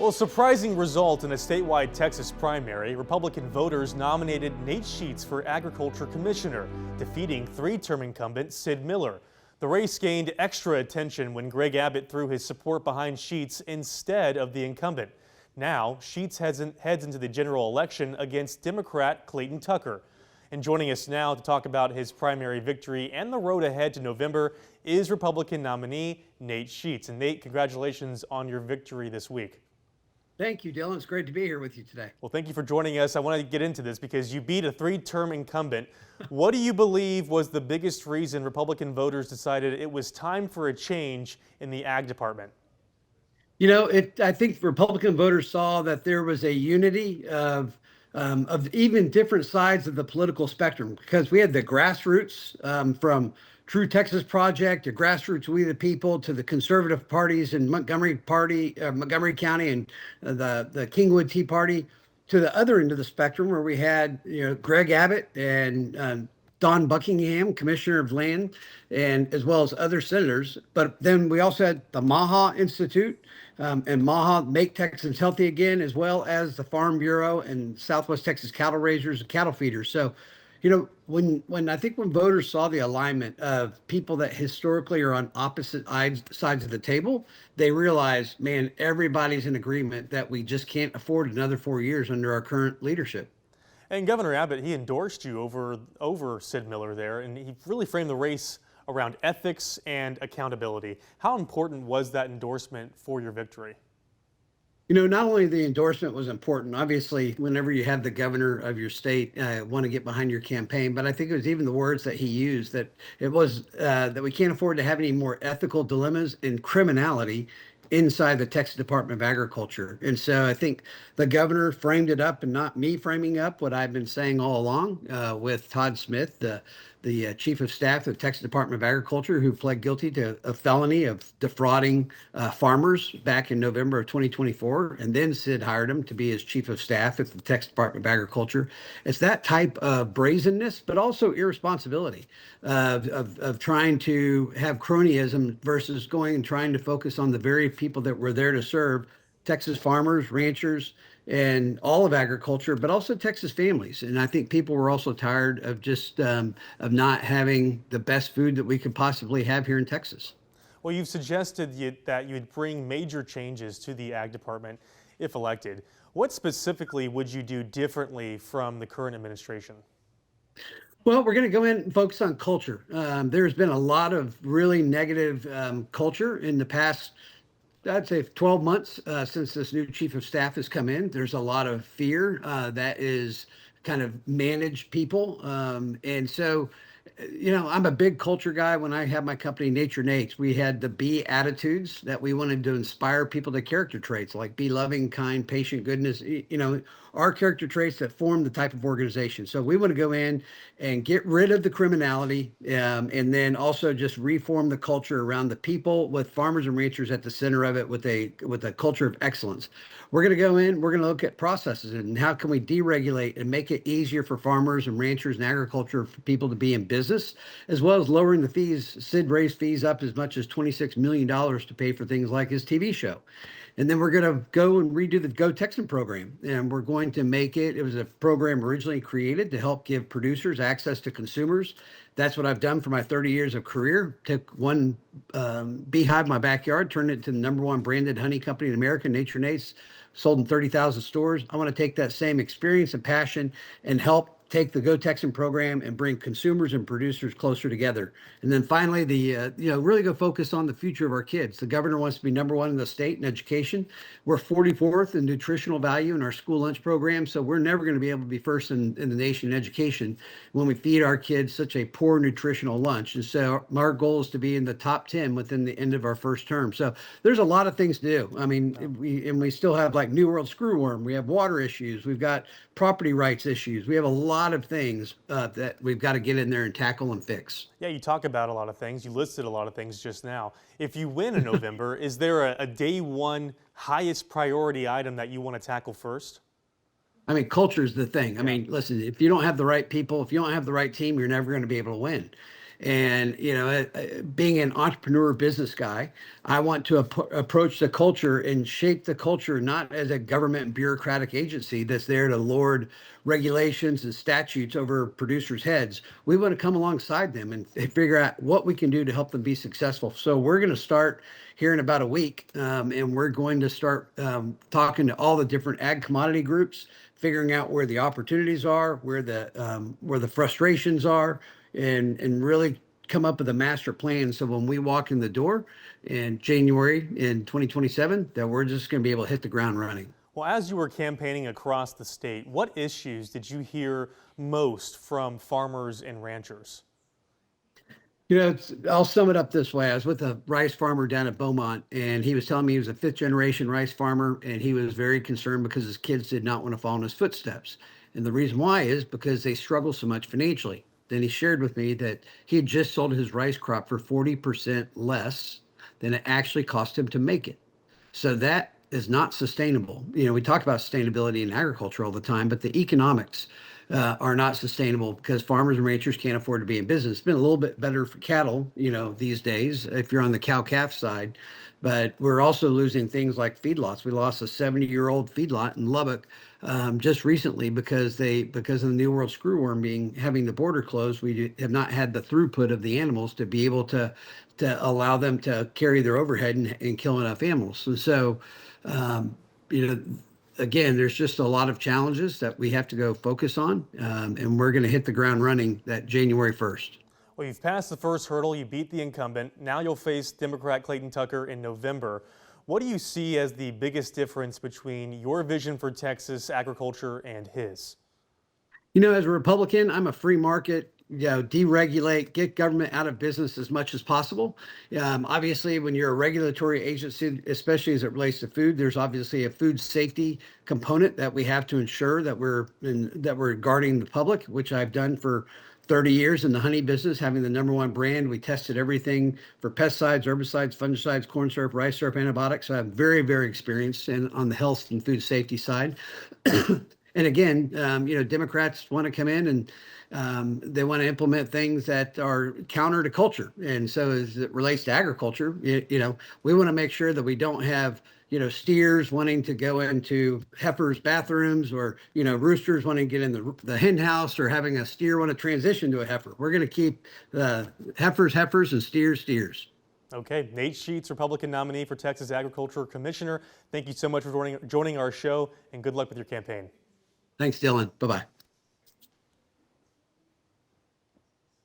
Well, a surprising result in a statewide Texas primary. Republican voters nominated Nate Sheets for Agriculture Commissioner, defeating three-term incumbent Sid Miller. The race gained extra attention when Greg Abbott threw his support behind Sheets instead of the incumbent. Now, Sheets heads into the general election against Democrat Clayton Tucker. And joining us now to talk about his primary victory and the road ahead to November is Republican nominee Nate Sheets. And Nate, congratulations on your victory this week. Thank you, Dylan. It's great to be here with you today. Well, thank you for joining us. I want to get into this because you beat a three-term incumbent. What do you believe was the biggest reason Republican voters decided it was time for a change in the ag department? You know, I think Republican voters saw that there was a unity of even different sides of the political spectrum, because we had the grassroots from True Texas Project to Grassroots We the People to the conservative parties in Montgomery County and the Kingwood Tea Party, to the other end of the spectrum where we had Greg Abbott and Don Buckingham, Commissioner of Land, and as well as other senators. But then we also had the MAHA Institute and MAHA Make Texans Healthy Again, as well as the Farm Bureau and Southwest Texas Cattle Raisers and Cattle Feeders. So, when voters saw the alignment of people that historically are on opposite sides of the table, they realized, man, everybody's in agreement that we just can't afford another 4 years under our current leadership. And Governor Abbott, he endorsed you over Sid Miller there, and he really framed the race around ethics and accountability. How important was that endorsement for your victory? Not only the endorsement was important, obviously, whenever you have the governor of your state want to get behind your campaign, but I think it was even the words that he used, that it was that we can't afford to have any more ethical dilemmas and criminality inside the Texas Department of Agriculture. And so I think the governor framed it up, and not me framing up what I've been saying all along with Todd Smith, the chief of staff of the Texas Department of Agriculture, who pled guilty to a felony of defrauding farmers back in November of 2024. And then Sid hired him to be his chief of staff at the Texas Department of Agriculture. It's that type of brazenness, but also irresponsibility of trying to have cronyism versus going and trying to focus on the very people that were there to serve Texas farmers, ranchers, and all of agriculture, but also Texas families. And I think people were also tired of just of not having the best food that we could possibly have here in Texas. Well, you've suggested that you'd bring major changes to the ag department if elected. What specifically would you do differently from the current administration? Well, we're going to go in and focus on culture. There's been a lot of really negative culture in the past, I'd say 12 months since this new chief of staff has come in. There's a lot of fear that is kind of managed people. And so, I'm a big culture guy. When I had my company, Nature Nates, we had the B attitudes that we wanted to inspire people to character traits like be loving, kind, patient, goodness, our character traits that form the type of organization. So we want to go in and get rid of the criminality and then also just reform the culture around the people with farmers and ranchers at the center of it with a culture of excellence. We're going to go in, we're going to look at processes and how can we deregulate and make it easier for farmers and ranchers and agriculture for people to be in business, as well as lowering the fees. Sid raised fees up as much as $26 million to pay for things like his TV show. And then we're going to go and redo the Go Texan program. And we're going to make it was a program originally created to help give producers access to consumers. That's what I've done for my 30 years of career. Took one beehive in my backyard, turned it to the #1 branded honey company in America, Nature Nates, sold in 30,000 stores. I want to take that same experience and passion and help take the Go Texan program and bring consumers and producers closer together. And then finally, really go focus on the future of our kids. The governor wants to be #1 in the state in education. We're 44th in nutritional value in our school lunch program. So we're never going to be able to be first in the nation in education when we feed our kids such a poor nutritional lunch. And so our goal is to be in the top 10 within the end of our first term. So there's a lot of things to do. I mean, we still have like New World screwworm. We have water issues. We've got property rights issues. We have a lot of things that we've got to get in there and tackle and fix. Yeah, you talk about a lot of things. You listed a lot of things just now. If you win in November, is there a day one highest priority item that you want to tackle first? I mean, culture is the thing. I mean, listen, if you don't have the right people, if you don't have the right team, you're never going to be able to win. And, being an entrepreneur business guy, I want to approach the culture and shape the culture, not as a government bureaucratic agency that's there to lord regulations and statutes over producers' heads. We want to come alongside them and figure out what we can do to help them be successful. So we're going to start here in about a week, and we're going to start talking to all the different ag commodity groups, figuring out where the opportunities are, where the frustrations are, and really come up with a master plan. So when we walk in the door in January in 2027, that we're just going to be able to hit the ground running. Well, as you were campaigning across the state, what issues did you hear most from farmers and ranchers? I'll sum it up this way. I was with a rice farmer down at Beaumont, and he was telling me he was a fifth generation rice farmer, and he was very concerned because his kids did not want to follow in his footsteps. And the reason why is because they struggle so much financially. Then he shared with me that he had just sold his rice crop for 40% less than it actually cost him to make it. So that is not sustainable. We talk about sustainability in agriculture all the time, but the economics are not sustainable because farmers and ranchers can't afford to be in business. It's been a little bit better for cattle, these days, if you're on the cow-calf side, but we're also losing things like feedlots. We lost a 70-year-old feedlot in Lubbock just recently because of the New World screwworm having the border closed. We have not had the throughput of the animals to be able to allow them to carry their overhead and kill enough animals. And so, again, there's just a lot of challenges that we have to go focus on, and we're going to hit the ground running that January 1st. Well, you've passed the first hurdle, you beat the incumbent. Now you'll face Democrat Clayton Tucker in November. What do you see as the biggest difference between your vision for Texas agriculture and his? As a Republican, I'm a free market, deregulate, get government out of business as much as possible. Obviously, when you're a regulatory agency, especially as it relates to food, there's obviously a food safety component that we have to ensure that we're guarding the public, which I've done for 30 years in the honey business, having the #1 brand. We tested everything for pesticides, herbicides, fungicides, corn syrup, rice syrup, antibiotics. So I'm very, very experienced on the health and food safety side. And again, Democrats want to come in and they want to implement things that are counter to culture. And so as it relates to agriculture, we want to make sure that we don't have, steers wanting to go into heifers' bathrooms, or, roosters wanting to get in the hen house, or having a steer want to transition to a heifer. We're going to keep heifers and steers. Okay, Nate Sheets, Republican nominee for Texas Agriculture Commissioner. Thank you so much for joining our show, and good luck with your campaign. Thanks, Dylan. Bye-bye.